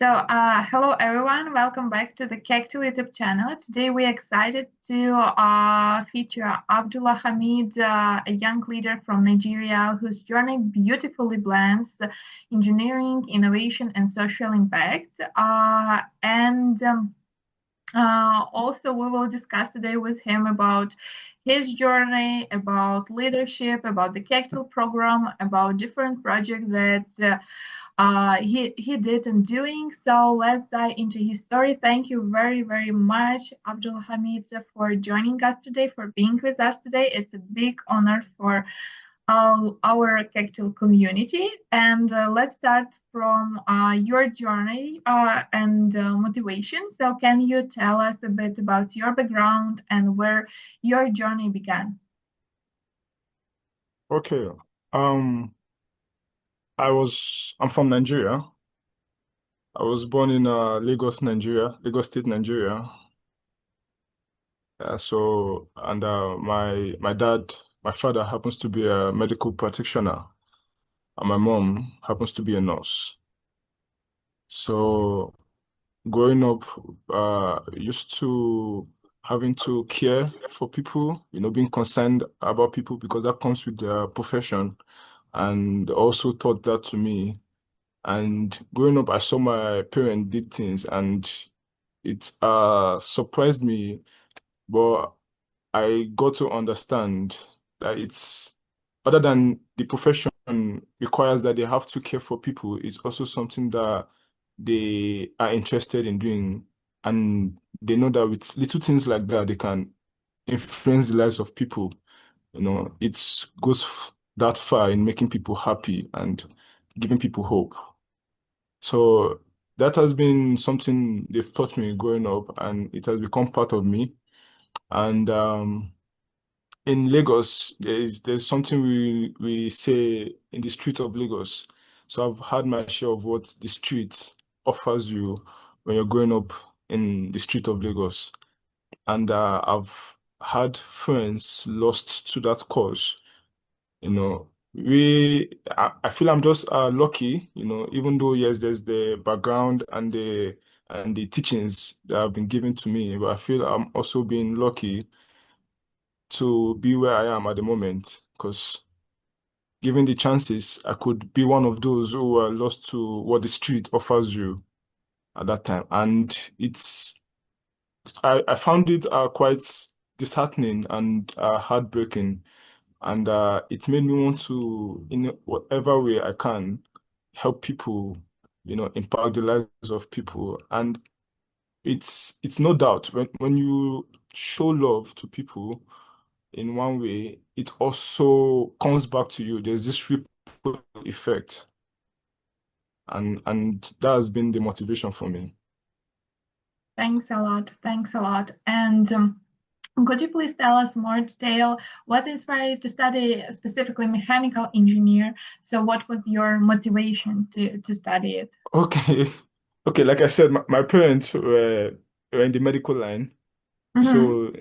Hello everyone, welcome back to the Kectil YouTube channel. Today we're excited to feature Abdulhameed, a young leader from Nigeria whose journey beautifully blends engineering, innovation, and social impact. Also, we will discuss today with him about his journey, about leadership, about the Kectil program, about different projects that he did and doing. So let's dive into his story. Thank you very much, Abdulhameed, for joining us today, for being with us today. It's a big honor for our Kectil community. And let's start from your journey and motivation. So can you tell us a bit about your background and where your journey began? Okay. Um, I'm from Nigeria. I was born in Lagos, Nigeria, Lagos State, Nigeria. My father happens to be a medical practitioner, and my mom happens to be a nurse. So growing up, used to having to care for people, being concerned about people because that comes with their profession, and also taught that to me. And growing up, I saw my parents did things and it surprised me, but I got to understand that it's other than the profession requires that they have to care for people, it's also something that they are interested in doing. And they know that with little things like that, they can influence the lives of people. It goes that far in making people happy and giving people hope. So that has been something they've taught me growing up, and it has become part of me. And in Lagos, there's something we say in the streets of Lagos. So I've had my share of what the street offers you when you're growing up in the street of Lagos. And I've had friends lost to that cause. I feel I'm just lucky, even though yes, there's the background and the teachings that have been given to me, but I feel I'm also being lucky to be where I am at the moment because given the chances, I could be one of those who are lost to what the street offers you at that time. And I found it quite disheartening and heartbreaking. And it made me want to, in whatever way I can, help people, impact the lives of people. And it's no doubt when you show love to people in one way, it also comes back to you. There's this ripple effect, and that has been the motivation for me. Thanks a lot. Thanks a lot. And could you please tell us more detail what inspired you to study specifically mechanical engineer? So what was your motivation to study it? Okay, okay. Like I said, my parents were in the medical line, Mm-hmm. so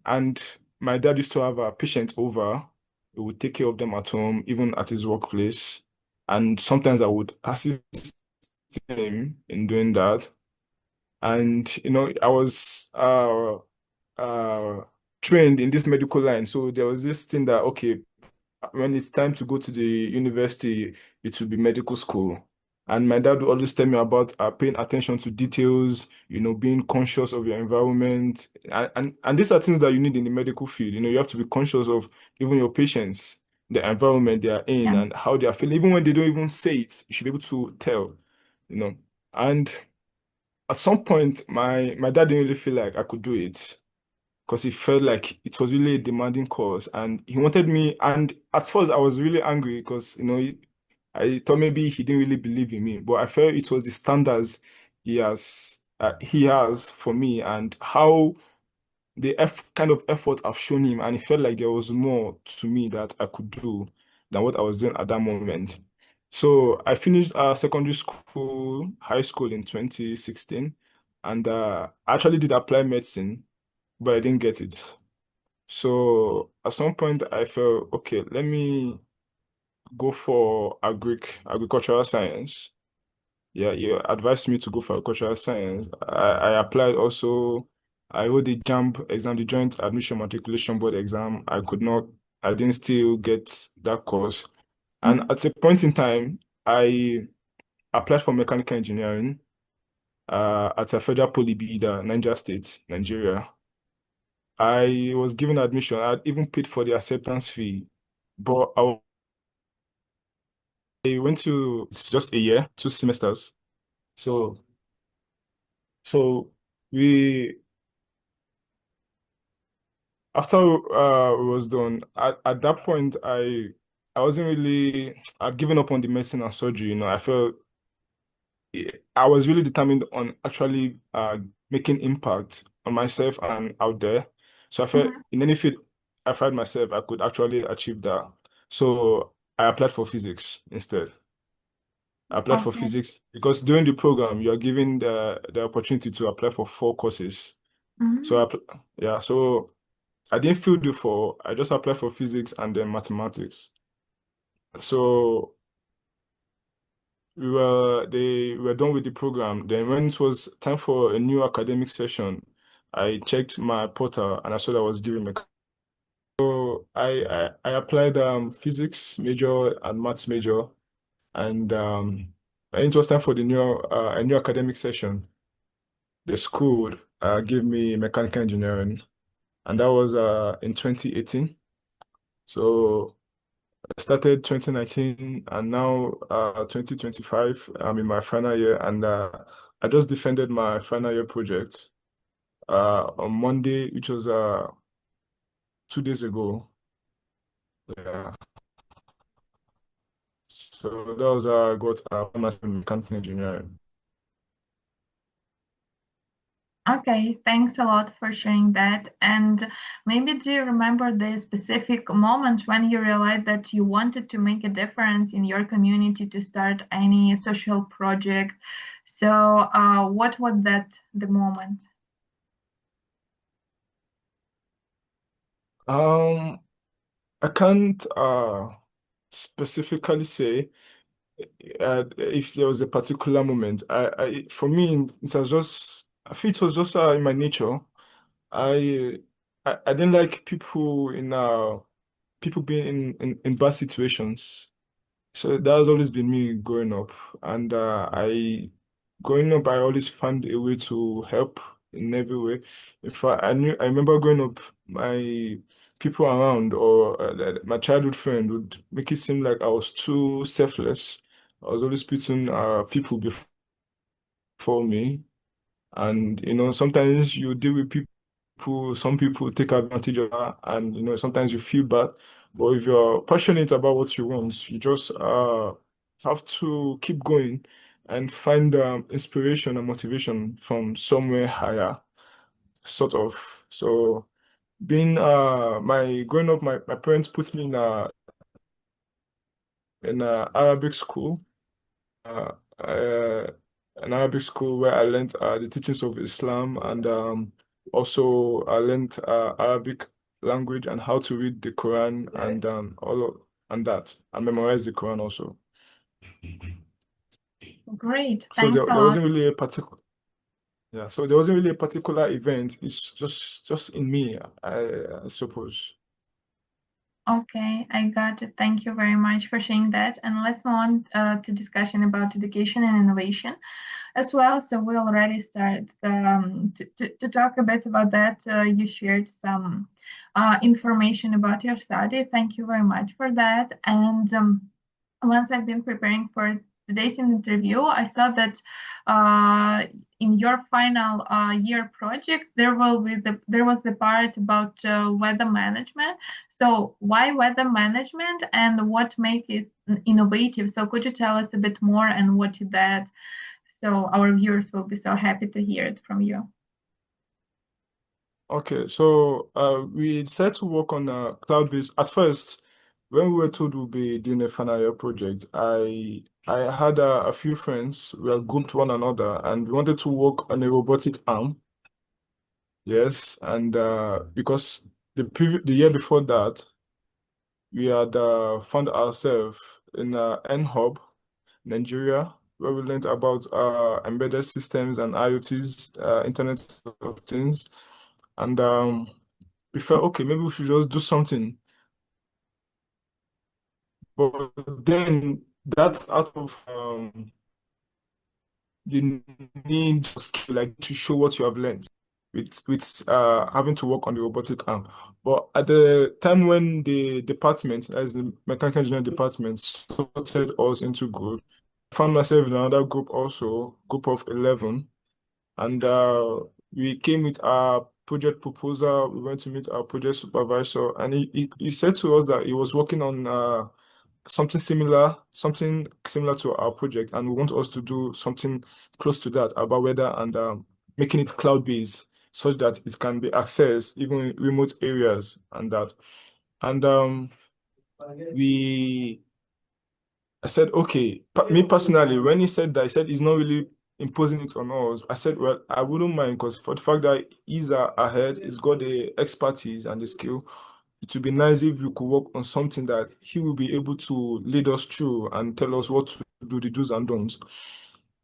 and my dad used to have a patient over. He would take care of them at home, even at his workplace, and sometimes I would assist him in doing that. And I was uh trained in this medical line, so there was this thing that okay, when it's time to go to the university, it will be medical school. And my dad would always tell me about paying attention to details, being conscious of your environment. And these are things that you need in the medical field. You have to be conscious of even your patients, the environment they are in, Yeah. and how they are feeling. Even when they don't even say it, you should be able to tell, you know. And at some point, my dad didn't really feel like I could do it because he felt like it was really a demanding course and he wanted me. And at first, I was really angry because, I thought maybe he didn't really believe in me, but I felt it was the standards he has for me and how the kind of effort I've shown him. And it felt like there was more to me that I could do than what I was doing at that moment. So I finished secondary school, high school in 2016, and I actually did apply medicine, but I didn't get it. So at some point I felt, okay, let me go for agricultural science. yeah, you advised me to go for agricultural science. I applied also. I wrote the JAMB exam, the Joint Admission Matriculation Board exam. I didn't still get that course. And Mhm. at a point in time, I applied for mechanical engineering at a federal poly bidder, Niger State, Nigeria. I was given admission. I had even paid for the acceptance fee, but I went to it's just a year, 2 semesters. So so we after it was done, at that point I wasn't really I'd given up on the medicine and surgery, I felt I was really determined on actually making impact on myself and out there. So I felt Mhm. in any field I find myself, I could actually achieve that. So I applied for physics instead. I applied for Okay. physics because during the program you are given the opportunity to apply for 4 courses. So Mhm. yeah, so I didn't fill the four. I just applied for physics and then mathematics. So they were done with the program. Then when it was time for a new academic session, I checked my portal and I saw that I was given a. So I applied physics major and maths major, and when it was time for the new a new academic session, the school gave me mechanical engineering, and that was in 2018. So I started 2019 and now 2025. I'm in my final year and I just defended my final year project on Monday, which was 2 days ago. Yeah. So that was I got a master in mechanical engineering. Okay, thanks a lot for sharing that. And maybe do you remember the specific moment when you realized that you wanted to make a difference in your community to start any social project? So, what was that the moment? Um, I can't specifically say if there was a particular moment. For me, it was just, I feel it was just in my nature. I, I didn't like people being in bad situations. So that has always been me growing up. And I growing up I always found a way to help in every way. In fact, I remember growing up, my people around or my childhood friend would make it seem like I was too selfless. I was always putting people before me. And sometimes you deal with people, some people take advantage of that, and sometimes you feel bad. But if you're passionate about what you want, you just have to keep going and find inspiration and motivation from somewhere higher, sort of. So being my growing up, my parents put me in a Arabic school uh, uh, an Arabic school where I learned the teachings of Islam and also I learned Arabic language and how to read the Quran and and that and memorize the Quran also. Great, So thanks a there lot. wasn't really a particular yeah. So there wasn't really a particular event. It's just in me, I suppose. Okay, I got it. Thank you very much for sharing that. And let's move on to discussion about education and innovation as well. So we already started to talk a bit about that. You shared some information about your study. Thank you very much for that. And once I've been preparing for today's interview, I saw that uh, in your final year project, there was the part about weather management. So why weather management and what makes it innovative? So could you tell us a bit more and what is that? So our viewers will be so happy to hear it from you. Okay, so we decided to work on a cloud-based. At first, when we were told we'll be doing a final year project, I had a few friends. We had grouped one another, and we wanted to work on a robotic arm. Yes, and because the year before that, we had found ourselves in N Hub, Nigeria. where we learned about embedded systems and IoTs, Internet of Things. And we felt, okay, maybe we should just do something. But then that's out of the need skill, like to show what you have learned with having to work on the robotic arm. But at the time when the department, as the mechanical engineering department, sorted us into group, I found myself in another group also, group of 11. And we came with our project proposal. We went to meet our project supervisor, and he said to us that he was working on something similar to our project, and we want us to do something close to that about weather and making it cloud-based such that it can be accessed even in remote areas and that. And we I said, okay, me personally, when he said that, he said he's not really imposing it on us. I said, well, I wouldn't mind because for the fact that he's ahead, he's got the expertise and the skill. It would be nice if we could work on something that he will be able to lead us through and tell us what to do, the do's and don'ts.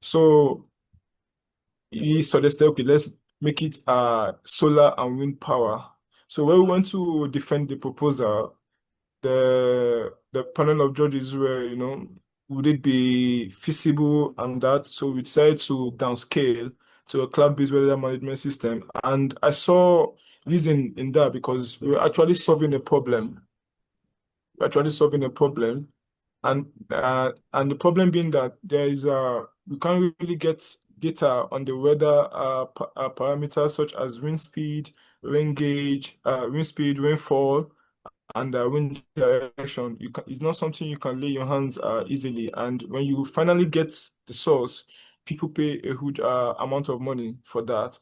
So he suggested, okay, let's make it solar and wind power. So when we went to defend the proposal, the panel of judges were, would it be feasible and that? So we decided to downscale to a cloud-based weather management system. And I saw reason in that because we were actually solving a problem. We're actually solving a problem. And the problem being that there is we can't really get data on the weather parameters such as wind speed, rain gauge, wind speed, rainfall, and wind direction. It's not something you can lay your hands easily. And when you finally get the source, people pay a huge amount of money for that.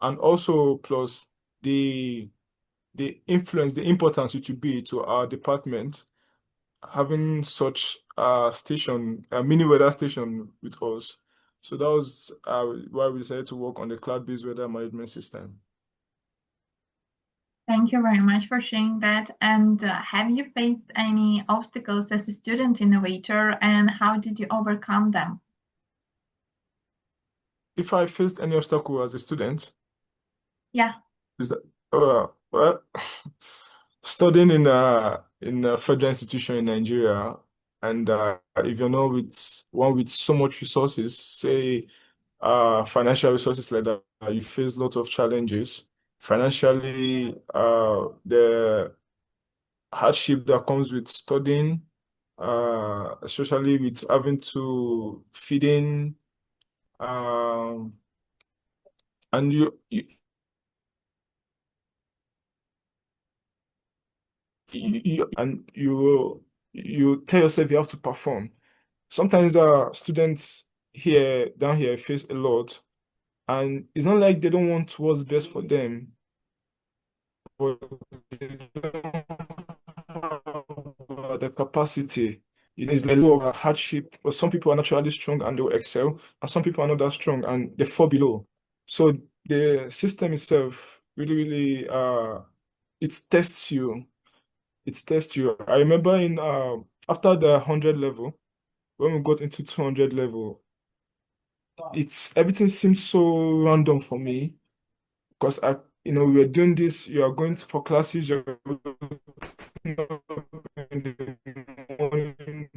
And also, plus the influence, the importance it would be to our department having such a station, a mini weather station with us. So that was why we decided to work on the cloud-based weather management system. Thank you very much for sharing that. And have you faced any obstacles as a student innovator, and how did you overcome them? If I faced any obstacle as a student, Yeah. is that well, studying in a federal institution in Nigeria, and if you're not with one with so much resources, say financial resources like that, you face lots of challenges. Financially, the hardship that comes with studying, especially with having to feed in, um, and you tell yourself you have to perform. Sometimes students here down here face a lot, and it's not like they don't want what's best for them, but they don't have the capacity. It is like a lot of hardship, but some people are naturally strong and they'll excel, and some people are not that strong and they fall below. So the system itself really, really it tests you. It tests you. I remember in after the 100 level, when we got into 200 level, it's everything seems so random for me because we were doing this. You are going for classes. You're waking up in the morning.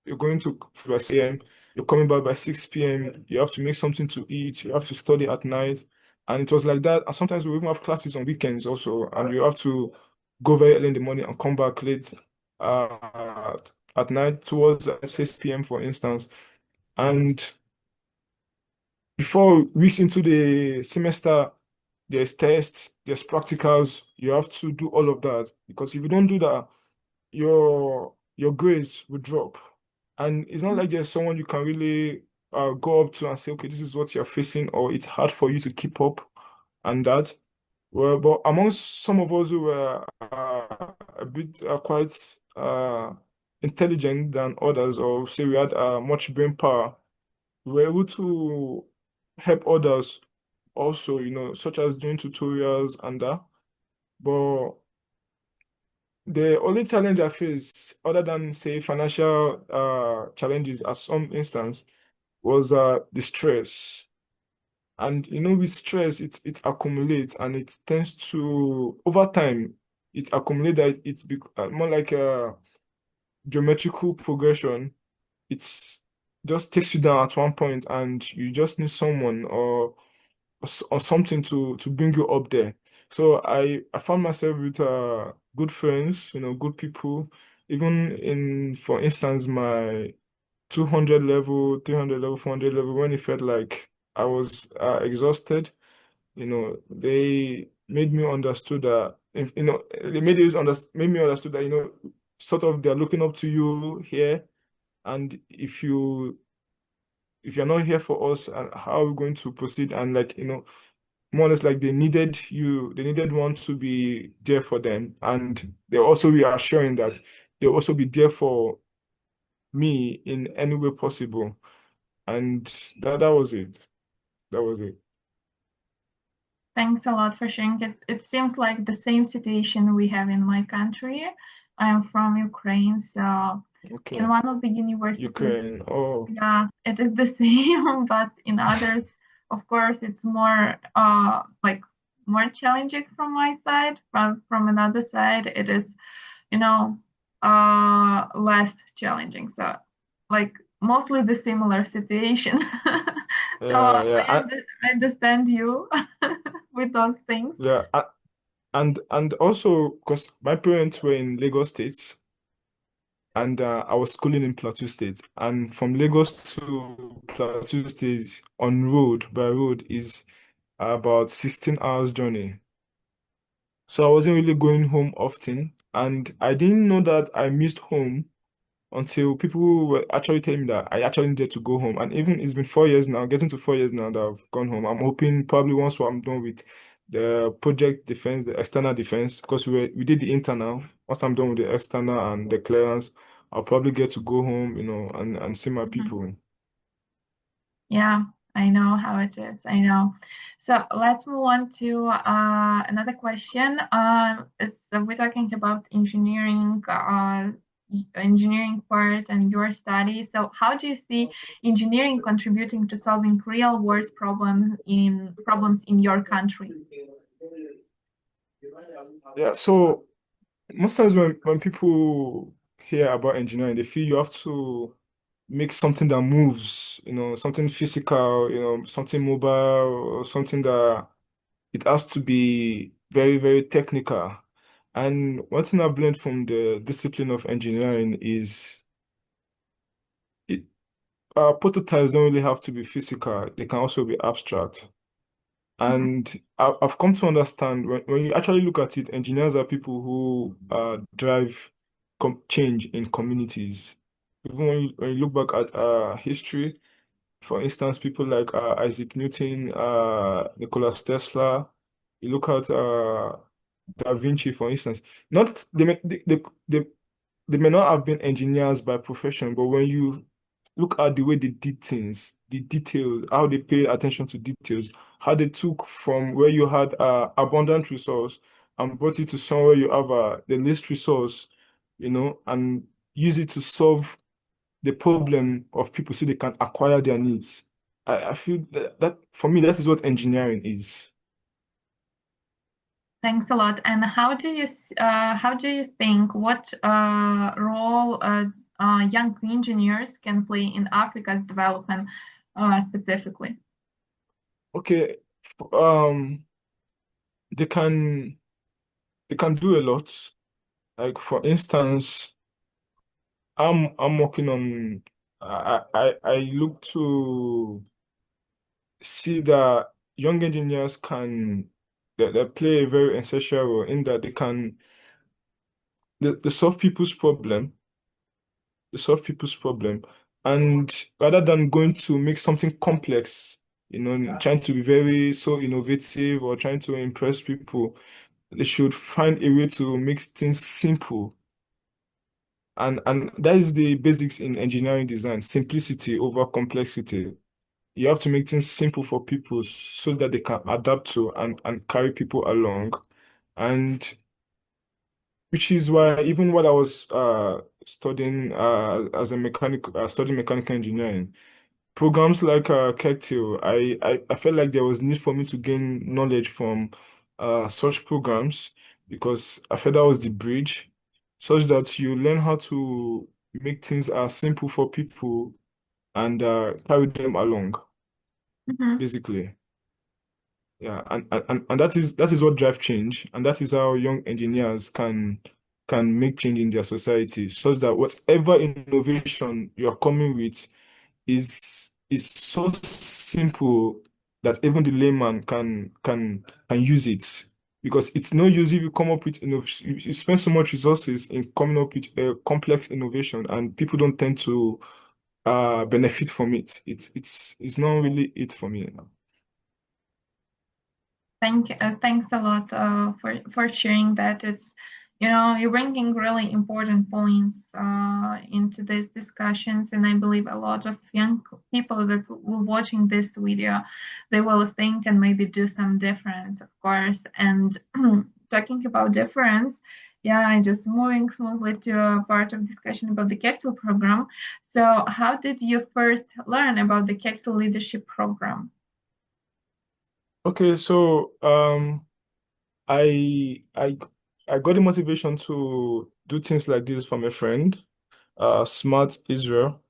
You're going to by 6 a.m. You're coming back by 6 p.m. You have to make something to eat. You have to study at night, and it was like that. And sometimes we even have classes on weekends also, and you have to go very early in the morning and come back late at night towards 6 p.m. for instance. And before weeks into the semester, there's tests, there's practicals. You have to do all of that because if you don't do that, your grades will drop. And it's not like there's someone you can really go up to and say, okay, this is what you're facing, or it's hard for you to keep up and that. Well, but amongst some of us who were a bit quite intelligent than others, or say we had much brain power, we were able to help others also, such as doing tutorials and that. But the only challenge I face, other than say financial challenges at some instance, was the stress. And with stress, it accumulates and it tends to over time it accumulates that more like a geometrical progression. It's just takes you down at one point, and you just need someone or something to bring you up there. So I found myself with good friends, good people, even in, for instance, my 200 level, 300 level, 400 level, when it felt like I was exhausted, they made me understood that, they made me understood that, sort of they're looking up to you here. And if you're not here for us, and how are we going to proceed? And like, more or less like they needed one to be there for them. And they're also reassuring that they'll also be there for me in any way possible. And that was it. That was it. Thanks a lot for sharing. It seems like the same situation we have in my country. I am from Ukraine, so in Okay. one of the universities, Ukraine. Oh, yeah, it is the same, but in others, of course, it's more like more challenging from my side. From another side, it is, you know, less challenging. So like mostly the similar situation. So yeah. I understand you with those things. Yeah. And also because my parents were in Lagos State, and I was schooling in Plateau State. And from Lagos to Plateau State on road by road is about 16 hours journey. So I wasn't really going home often, and I didn't know that I missed home until people were actually telling me that I actually needed to go home. And even it's been 4 years now, getting to 4 years now that I've gone home. I'm hoping probably once I'm done with the project defense, the external defense, because we did the internal. Once I'm done with the external and the clearance, I'll probably get to go home, and see my Mhm. people. Yeah, I know how it is. I know. So let's move on to another question. So we're talking about engineering part and your study. So how do you see engineering contributing to solving real world problems in your country? Yeah, so most times when people hear about engineering, they feel you have to make something that moves, something physical, something mobile, or something that it has to be very, very technical. And one thing I've learned from the discipline of engineering is it, prototypes don't really have to be physical, they can also be abstract. Mhm. And I've come to understand when you actually look at it, engineers are people who drive change in communities. Even when you look back at history, for instance, people like Isaac Newton, Nikola Tesla, you look at Da Vinci, for instance. Not they, they may not have been engineers by profession, but when you look at the way they did things, the details, how they paid attention to details, how they took from where you had abundant resource and brought it to somewhere you have the least resource, and use it to solve the problem of people so they can acquire their needs. I feel that for me, that is what engineering is. Thanks a lot. And how do you think what role young engineers can play in Africa's development specifically? Okay, um, they can they can do a lot. Like for instance, I'm working on. I look to see that young engineers they play a very essential role in that they solve people's problem. They solve people's problem, and rather than going to make something complex, trying to be very so innovative or trying to impress people, they should find a way to make things simple. And that is the basics in engineering design, simplicity over complexity. You have to make things simple for people so that they can adapt to and carry people along. And which is why even while I was studying as a studying mechanical engineering, programs like Kectil, I felt like there was need for me to gain knowledge from such programs because I felt that was the bridge, such that you learn how to make things simple for people and carry them along, Mhm. basically. Yeah, and that is what drive change, and that is how young engineers can make change in their society, such that whatever innovation you're coming with is so simple that even the layman can use it. Because it's no use if you come up with innovation, you spend so much resources in coming up with a complex innovation, and people don't tend to benefit from it. It's not really it for me. Thanks a lot for sharing that. It's, you're bringing really important points into these discussions, and I believe a lot of young people that will watching this video, they will think and maybe do some difference, of course. And talking about difference, yeah, I just moving smoothly to a part of discussion about the Kectil program. So, how did you first learn about the Kectil leadership program? Okay, so I I I got the motivation to do things like this from a friend, Smart Israel.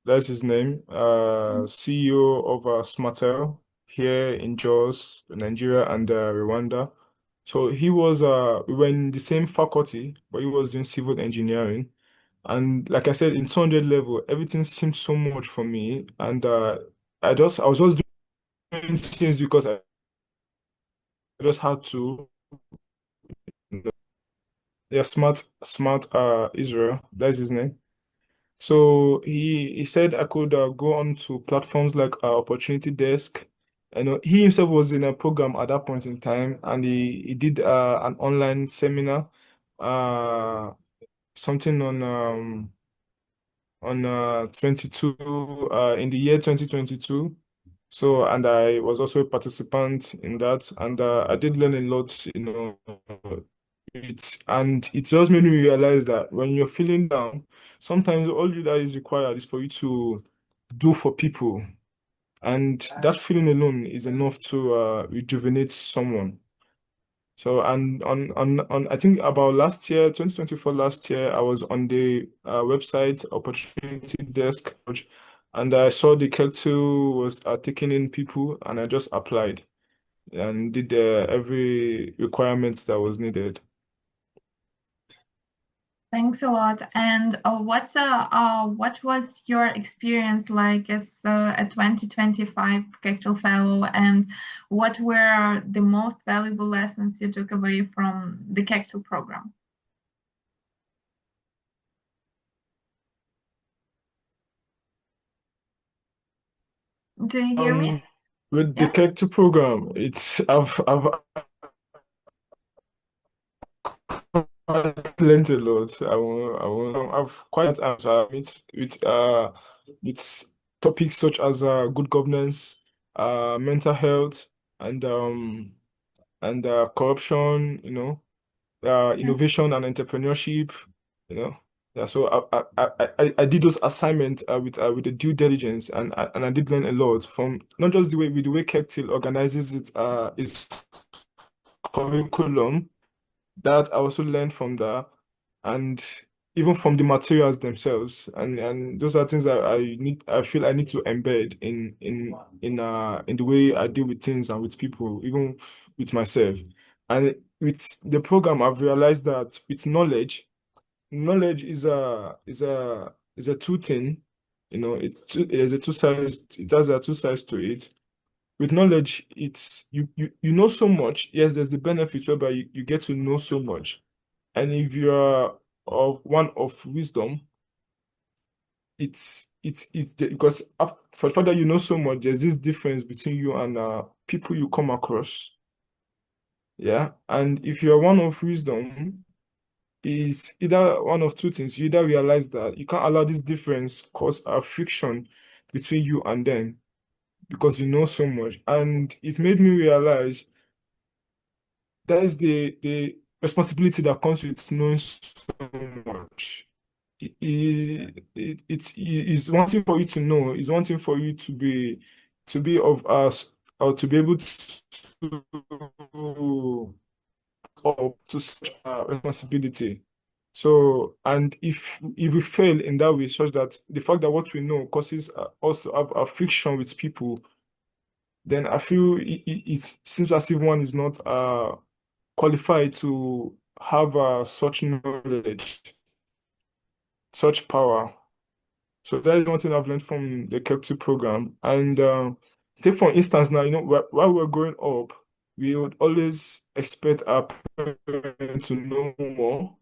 That's his name. CEO of Smartel here in Jos, Nigeria, and Rwanda. So we were in the same faculty, but he was doing civil engineering. And like I said, in 200 level, everything seemed so much for me. And I was just doing things because I just had to. Yeah, smart Israel. That's his name. So he said I could go on to platforms like Opportunity Desk. You know, he himself was in a program at that point in time, and he did an online seminar, uh, something on 22 in the year 2022. So, and I was also a participant in that, and I did learn a lot, you know, it just made me realize that when you're feeling down, sometimes all you that is required is for you to do for people, and that feeling alone is enough to rejuvenate someone. So, and on I think about last year, 2024, last year, I was on the website Opportunity Desk, and I saw the Kectil was taking in people, and I just applied and did every requirement that was needed. Thanks a lot. And what was your experience like as a 2025 Kectil Fellow, and what were the most valuable lessons you took away from the Kectil program? Do you hear me? Um, with the Yeah. Kectil program, I've learned a lot. I've quite answer with topics such as good governance, mental health, and corruption. You know, innovation and entrepreneurship. You know, yeah. So I did those assignments with the due diligence, and I did learn a lot from not just the way Kectil organizes its curriculum, that I also learned from that, and even from the materials themselves, and those are things that I feel I need to embed in the way I deal with things and with people, even with myself. And with the program, I've realized that with knowledge is a two thing. You know, it has a two sides. It has a two sides to it. With knowledge, it's you know so much. Yes, there's the benefit whereby you get to know so much. And if you are of one of wisdom, because for further you know so much, there's this difference between you and people you come across. Yeah. And if you're one of wisdom, is either one of two things. You either realize that you can't allow this difference cause a friction between you and them because you know so much. And it made me realize that is the responsibility that comes with knowing so much. it's one thing for you to know, it's one thing for you to be of us, or to be able to up to such a responsibility. So, and if we fail in that way, such that the fact that what we know causes also have a friction with people, then I feel it seems as if one is not qualified to have such knowledge, such power. So that is one thing I've learned from the Kectil program. And take for instance now, while we're growing up, we would always expect our parents to know more.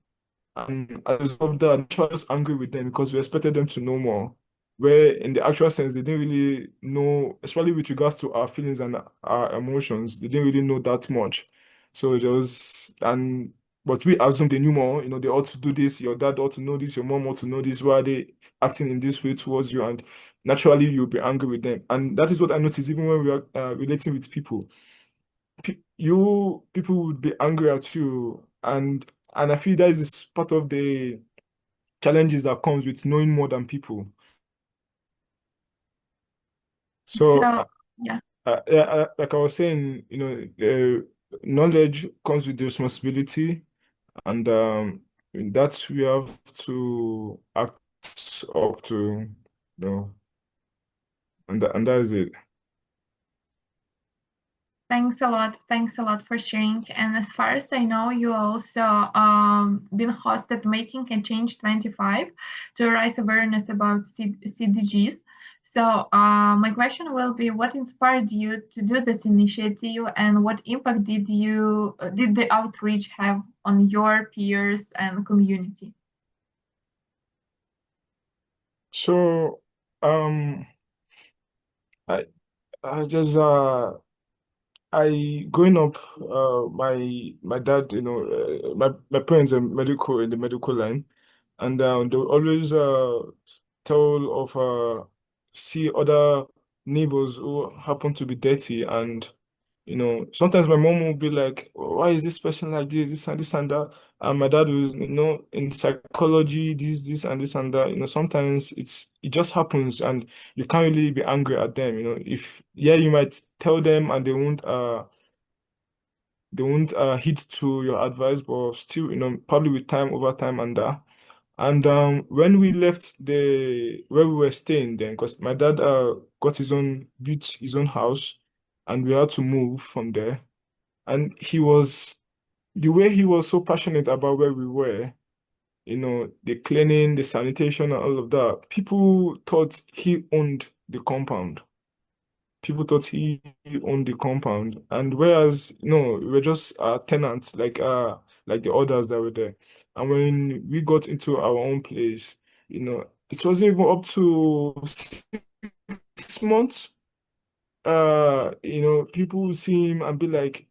And as a result of that, I was angry with them because we expected them to know more. Where in the actual sense, they didn't really know, especially with regards to our feelings and our emotions, they didn't really know that much. So it was, and but we assumed they knew more, they ought to do this, your dad ought to know this, your mom ought to know this, why are they acting in this way towards you? And naturally, you'll be angry with them. And that is what I noticed even when we are relating with people. People would be angry at you, and I feel that is part of the challenges that comes with knowing more than people. So, So, yeah. yeah, like I was saying, knowledge comes with the responsibility, and that we have to act up to, and that is it. Thanks a lot. Thanks a lot for sharing. And as far as I know, you also been hosted Making a Change 25 to raise awareness about CDGs. So my question will be, what inspired you to do this initiative, and what impact did the outreach have on your peers and community? So, I I just I growing up, my dad, my parents are medical in the medical line, and they would always tell of see other neighbors who happen to be dirty, and sometimes my mom will be like, "Why is this person like this and that?" And my dad was, in psychology, this and this and that. Sometimes it just happens, and you can't really be angry at them. If yeah, you might tell them, and they won't heed to your advice, but still, probably with time, over time, and that. And when we left the where we were staying then, because my dad got built his own house, and we had to move from there. And the way he was so passionate about where we were, the cleaning, the sanitation, and all of that. People thought he owned the compound. People thought he owned the compound, and whereas no, we were just tenants, like the others that were there. And when we got into our own place, it wasn't even up to 6 months. People will see him and be like,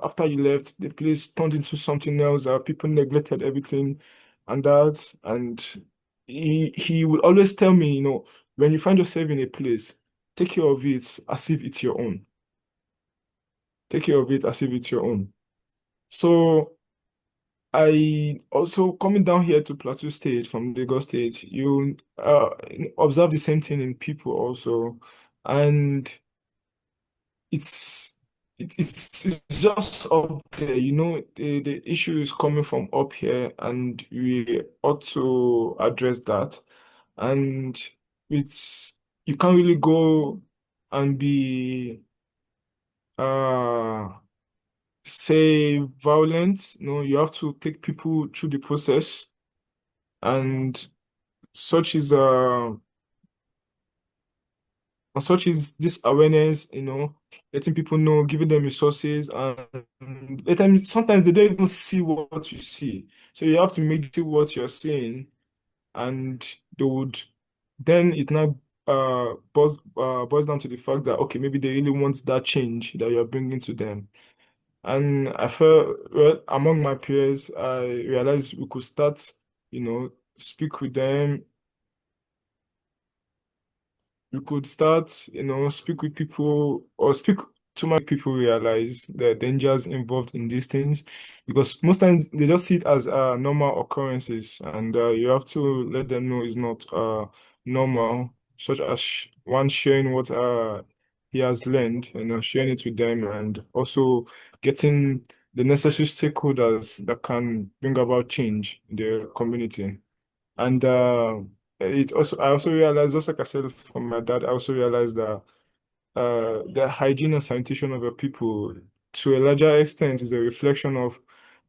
after you left, the place turned into something else. People neglected everything and that. And he would always tell me, when you find yourself in a place, take care of it as if it's your own. Take care of it as if it's your own. So I also coming down here to Plateau State from Lagos State, you observe the same thing in people also. And it's it's just up there, the issue is coming from up here, and we ought to address that. And it's you can't really go and be uh say violent. No, you have to take people through the process, and such is this awareness, letting people know, giving them resources, and at times, sometimes they don't even see what you see. So you have to make it what you're seeing, and they would then it now boils down to the fact that okay, maybe they really want that change that you're bringing to them. And I felt, well, among my peers, I realized we could start, speak with them. We could start, speak with people or speak too many people realize the dangers involved in these things because most times they just see it as normal occurrences, and you have to let them know it's not normal, such as one sharing what he has learned, sharing it with them, and also getting the necessary stakeholders that can bring about change in their community. And I also realized, just like I said from my dad, I also realized that the hygiene and sanitation of a people, to a larger extent, is a reflection of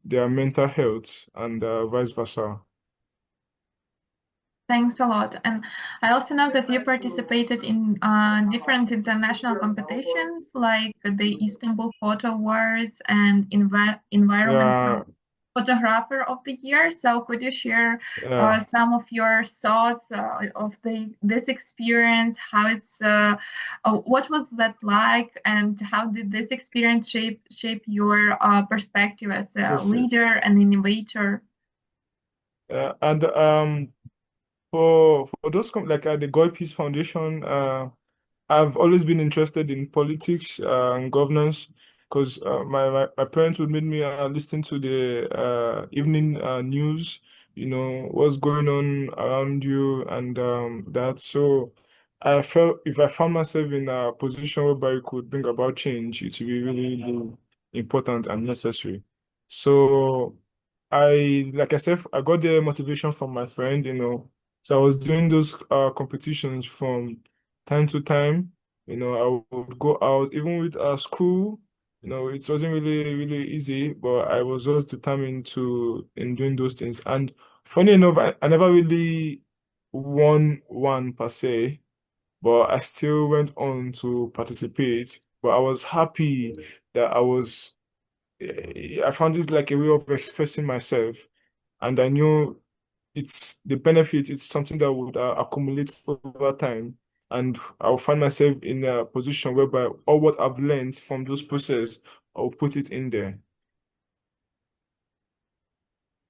their mental health and vice versa. Thanks a lot. And I also know that you participated in different international competitions like the Istanbul Photo Awards and Yeah, Environmental Photographer of the Year. So could you share yeah. some of your thoughts of this experience? What was that like, and how did this experience shape your perspective as a Interesting. leader and innovator? And for those like the Goy Peace Foundation, I've always been interested in politics and governance because my parents would make me listen to the evening news, what's going on around you and that. So I felt if I found myself in a position whereby it could bring about change, it would be really, really important and necessary. So like I said, I got the motivation from my friend, so I was doing those competitions from time to time. I would go out, even with school. It wasn't really, really easy, but I was just determined to in doing those things. And funny enough, I never really won one per se, but I still went on to participate. But I was happy that I found it like a way of expressing myself, and I knew it's the benefit. It's something that would accumulate over time, and I'll find myself in a position whereby all what I've learned from those process, I'll put it in there.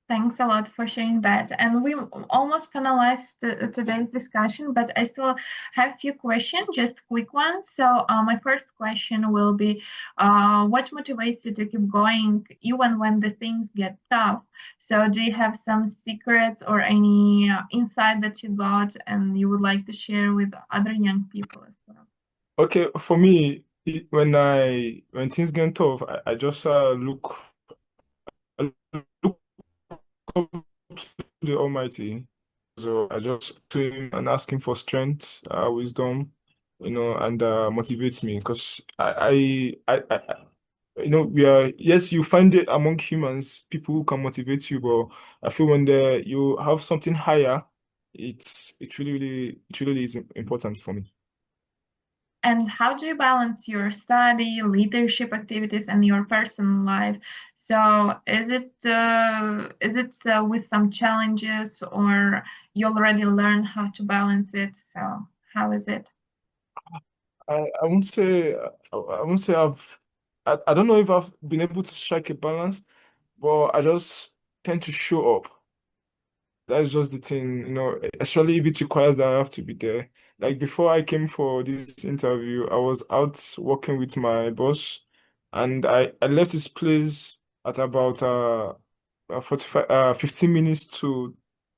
Thanks a lot for sharing that. And we almost finalized today's discussion, but I still have a few questions, just quick ones. So my first question will be, what motivates you to keep going even when the things get tough? So do you have some secrets or any insight that you got and you would like to share with other young people as well? Okay, for me, when things get tough, I just look up to the Almighty. So I just to him and ask him for strength, wisdom, and motivates me because we are, yes, you find it among humans, people who can motivate you, but I feel when you have something higher, it really is important for me. And how do you balance your study, leadership activities, and your personal life? So is it with some challenges, or you already learned how to balance it? So how is it? I won't say I don't know if I've been able to strike a balance, but I just tend to show up. That's just the thing, especially if it requires that I have to be there. Like before I came for this interview, I was out working with my boss, and I left his place at about 45 15 minutes to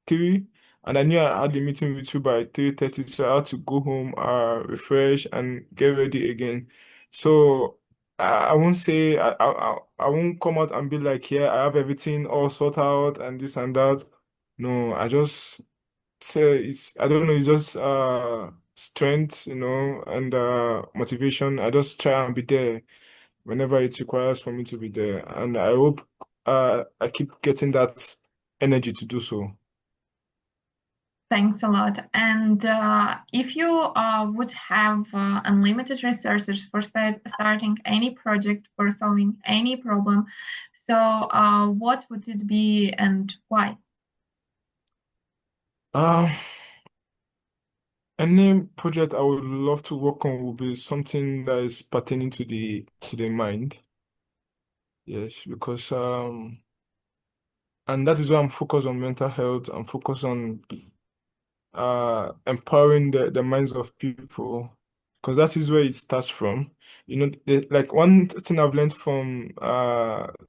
3, and I knew I had a meeting with you by 3:30, so I had to go home, refresh and get ready again. So I won't say I won't come out and be like, yeah, I have everything all sorted out and this and that. No, I just say I don't know, it's just strength, and motivation. I just try and be there whenever it requires for me to be there. And I hope I keep getting that energy to do so. Thanks a lot. And if you would have unlimited resources for starting any project, for solving any problem, so what would it be and why? Um, any project I would love to work on will be something that is pertaining to the mind. Yes, because and that is why I'm focused on mental health. I'm focused on empowering the minds of people. because that is where it starts from. Like one thing I've learned from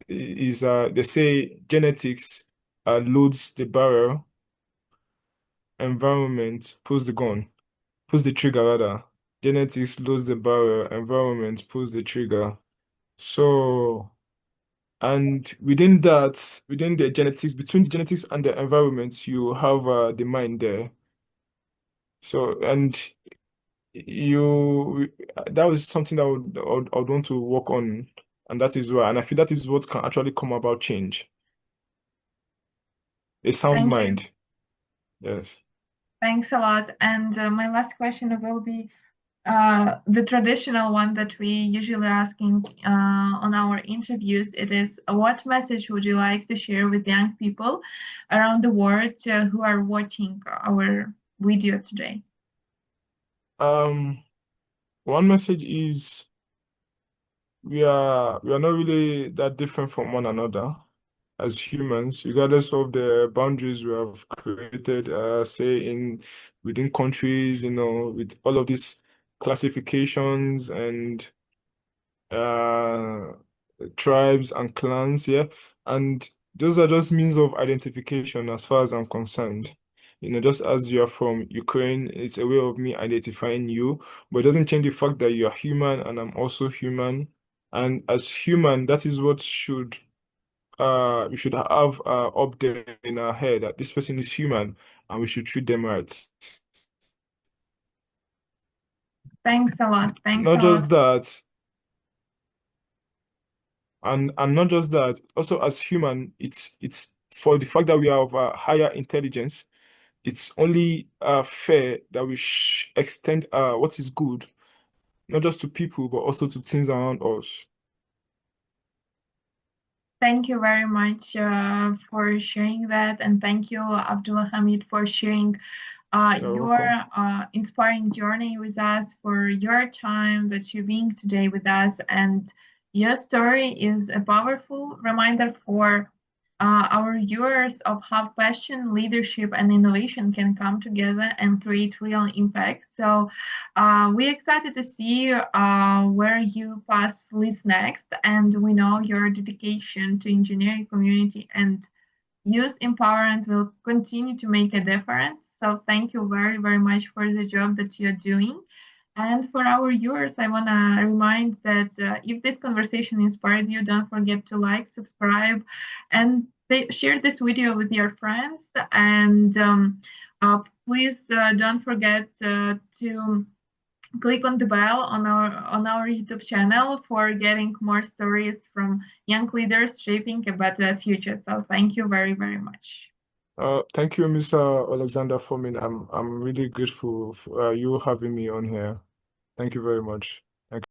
is they say genetics loads the barrel, environment pulls the gun, pulls the trigger rather. Genetics loads the barrel, environment pulls the trigger. So, and within that, within the genetics, between the genetics and the environment, you have the mind there. So, and you that was something that I would want to work on, and that is why, and I feel that is what can actually come about change. A sound Thank you. mind. Yes. Thanks a lot. And my last question will be the traditional one that we usually asking on our interviews. It is, what message would you like to share with young people around the world who are watching our video today? Um, One message is we are not really that different from one another as humans, regardless of the boundaries we have created, say in within countries, with all of these classifications and uh tribes and clans, yeah. And those are just means of identification as far as I'm concerned. Just as you are from Ukraine, it's a way of me identifying you, but it doesn't change the fact that you are human and I'm also human. And as human, that is what we should have up there in our head, that this person is human and we should treat them right. Thanks a lot. Thanks Not a lot. just that, and not just that, also as human, it's for the fact that we have higher intelligence. It's only fair that we extend what is good, not just to people, but also to things around us. Thank you very much for sharing that. And thank you, Abdulhameed, for sharing You're your welcome. inspiring journey with us, for your time that you're being today with us. And your story is a powerful reminder for our viewers of how passion, leadership, and innovation can come together and create real impact. So we're excited to see where you pass this next, and we know your dedication to engineering community and youth empowerment will continue to make a difference. So thank you very, very much for the job that you're doing. And for our viewers, I want to remind that if this conversation inspired you, don't forget to like, subscribe, and share this video with your friends. And please don't forget to click on the bell on our YouTube channel for getting more stories from young leaders shaping a better future. So thank you very, very much. Thank you, Mr. Alexander Fomin. I'm really grateful for you having me on here. Thank you very much.